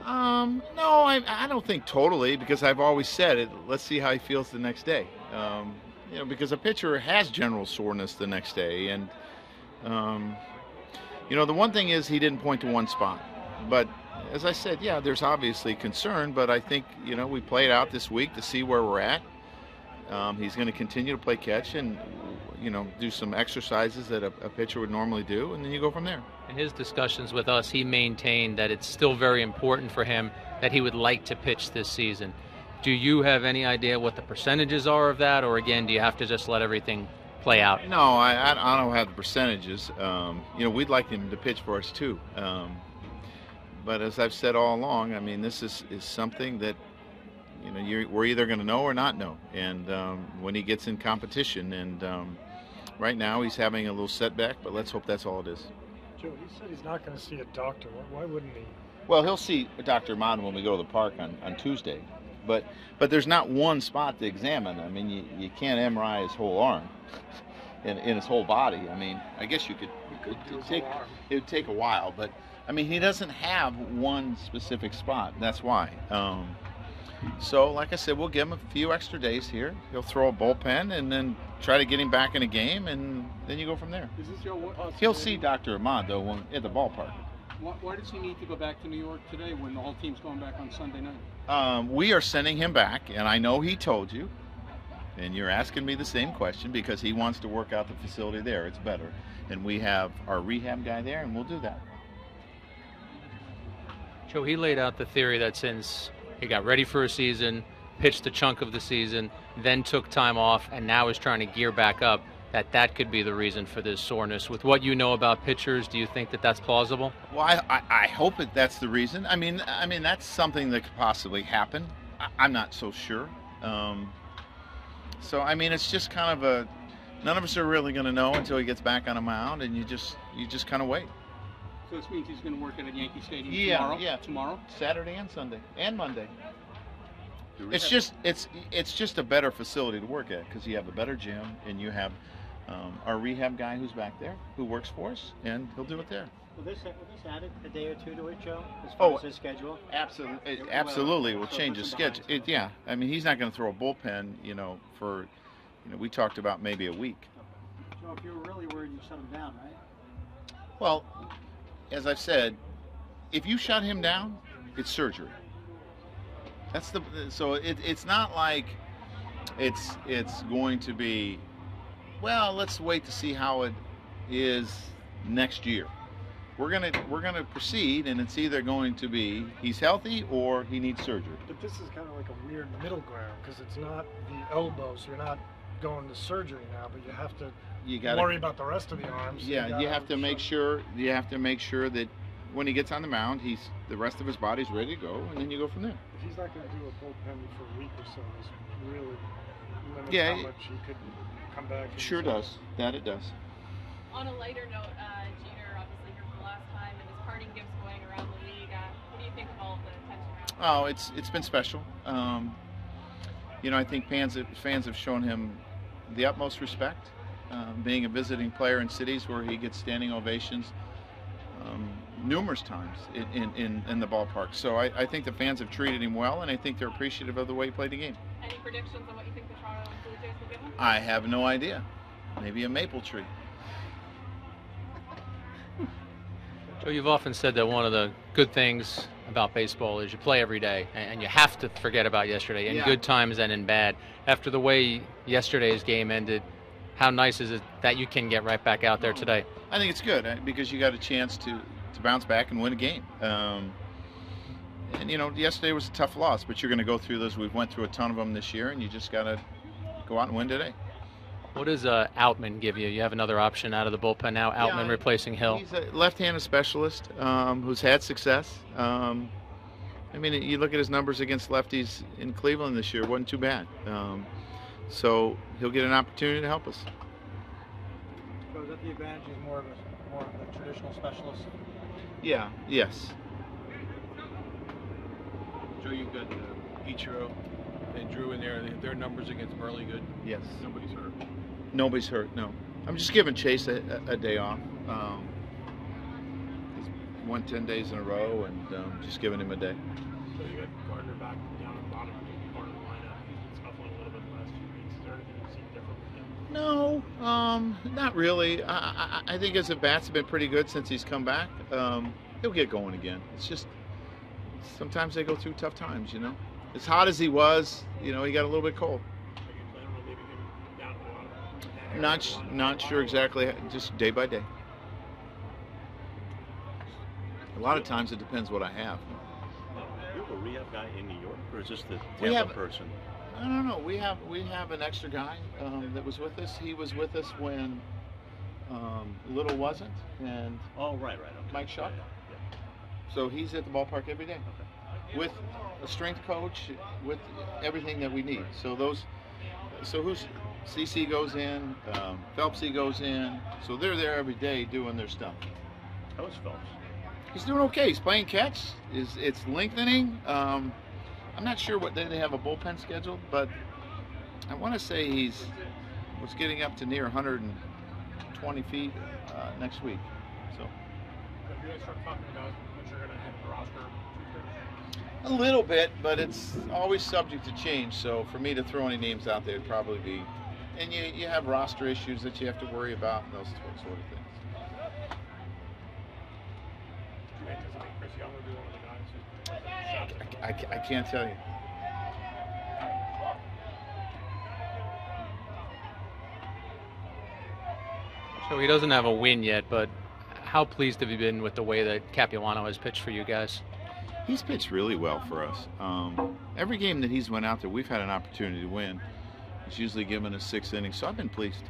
No, I don't think totally, because I've always said it. Let's see how he feels the next day. Because a pitcher has general soreness the next day, and um, the one thing is he didn't point to one spot. But as I said, yeah, there's obviously concern, but I think we play it out this week to see where we're at. He's going to continue to play catch and do some exercises that a pitcher would normally do, and then you go from there. In his discussions with us, he maintained that it's still very important for him that he would like to pitch this season. Do you have any idea what the percentages are of that, or again, do you have to just let everything play out? No, I don't have the percentages. We'd like him to pitch for us too. But as I've said all along, I mean, this is something that we're either going to know or not know. And when he gets in competition, and right now he's having a little setback, but let's hope that's all it is. Joe, he said he's not going to see a doctor. Why wouldn't he? Well, he'll see Dr. Ahmad when we go to the park on Tuesday. But there's not one spot to examine. I mean, you can't MRI his whole arm in his whole body. I mean, I guess you could. It would take a while, but I mean, he doesn't have one specific spot. That's why. So, like I said, we'll give him a few extra days here. He'll throw a bullpen and then try to get him back in a game, and then you go from there. Is this your He'll see Dr. Ahmad, though, at the ballpark. Why does he need to go back to New York today when the whole team's going back on Sunday night? We are sending him back, and I know he told you, and you're asking me the same question because he wants to work out the facility there. It's better. And we have our rehab guy there, and we'll do that. Joe, he laid out the theory that since he got ready for a season, pitched a chunk of the season, then took time off, and now is trying to gear back up, that could be the reason for this soreness. With what you know about pitchers, do you think that that's plausible? Well, I hope that's the reason. I mean that's something that could possibly happen. I'm not so sure. So I mean, it's just kind of none of us are really going to know until he gets back on a mound, and you just kind of wait. So this means he's going to work at Yankee Stadium tomorrow? Yeah. Tomorrow? Saturday and Sunday and Monday. It's just a better facility to work at because you have a better gym, and you have our rehab guy who's back there who works for us, and he'll do it there. Will this add a day or two to it, Joe, as far as his schedule? Absolutely. We'll change his schedule. Yeah. I mean, he's not going to throw a bullpen, for, we talked about maybe a week. Joe, if you were really worried, you shut him down, right? Well, as I've said, if you shut him down, it's surgery. So it's not like it's going to be, well, let's wait to see how it is next year. We're gonna proceed, and it's either going to be he's healthy or he needs surgery. But this is kind of like a weird middle ground because it's not the elbow, so you're not going to surgery now, but you gotta worry about the rest of the arms. Yeah, you have to make sure that when he gets on the mound, the rest of his body's ready to go, and then you go from there. If he's not going to do a bullpen for a week or so, it's really limits how much he could come back. Sure does. That it does. On a lighter note, Jeter obviously here for the last time, and his parting gifts going around the league. What do you think of all of the attention around? Oh, it's been special. I think fans have shown him the utmost respect. Being a visiting player in cities where he gets standing ovations numerous times in the ballpark. So I think the fans have treated him well, and I think they're appreciative of the way he played the game. Any predictions on what you think the Toronto Blue Jays will give him? I have no idea. Maybe a maple tree. Joe, you've often said that one of the good things about baseball is you play every day, and you have to forget about yesterday, in good times and in bad. After the way yesterday's game ended, how nice is it that you can get right back out there today? I think it's good because you got a chance to bounce back and win a game. Yesterday was a tough loss, but you're going to go through those. We've went through a ton of them this year, and you just got to go out and win today. What does Outman give you? You have another option out of the bullpen now, Outman replacing Hill. He's a left-handed specialist who's had success. You look at his numbers against lefties in Cleveland this year, wasn't too bad. So he'll get an opportunity to help us. So is that the advantage? He's more of a traditional specialist? Yeah, yes. Joe, you've got Ichiro and Drew in there. Their numbers against Burley good? Yes. Nobody's hurt? Nobody's hurt, no. I'm just giving Chase a day off. went 10 days in a row, and just giving him a day. So you got Gardner back down at the bottom part of the lineup. He's been scuffling a little bit the last few weeks. Is there anything you've seen different with him? No, not really. I think his at-bats have been pretty good since he's come back. He'll get going again. It's just sometimes they go through tough times, you know. As hot as he was, you know, he got a little bit cold. Are you planning on leaving him down at the bottom? Not sure exactly, just day by day. A lot of times it depends what I have. You have a rehab guy in New York, or is this the Tampa person? I don't know. We have an extra guy that was with us. He was with us when Little wasn't, and right. Okay. Mike Shuck. Yeah. So he's at the ballpark every day with a strength coach, with everything that we need. So CC goes in, Phelpsy goes in. So they're there every day doing their stuff. How is Phelps? He's doing okay. He's playing catch. It's lengthening. I'm not sure what day they have a bullpen scheduled, but I want to say was getting up to near 120 feet next week. So Have you guys started talking about what you're going to have the roster Tuesday? a little bit, but it's always subject to change. So for me to throw any names out there would probably be, and you have roster issues that you have to worry about, and those sort of things. Do you anticipate Chris Young will be one of the guys who I can't tell you. So he doesn't have a win yet, but how pleased have you been with the way that Capuano has pitched for you guys? He's pitched really well for us. Every game that he's went out there, we've had an opportunity to win. He's usually given us 6 innings, so I've been pleased.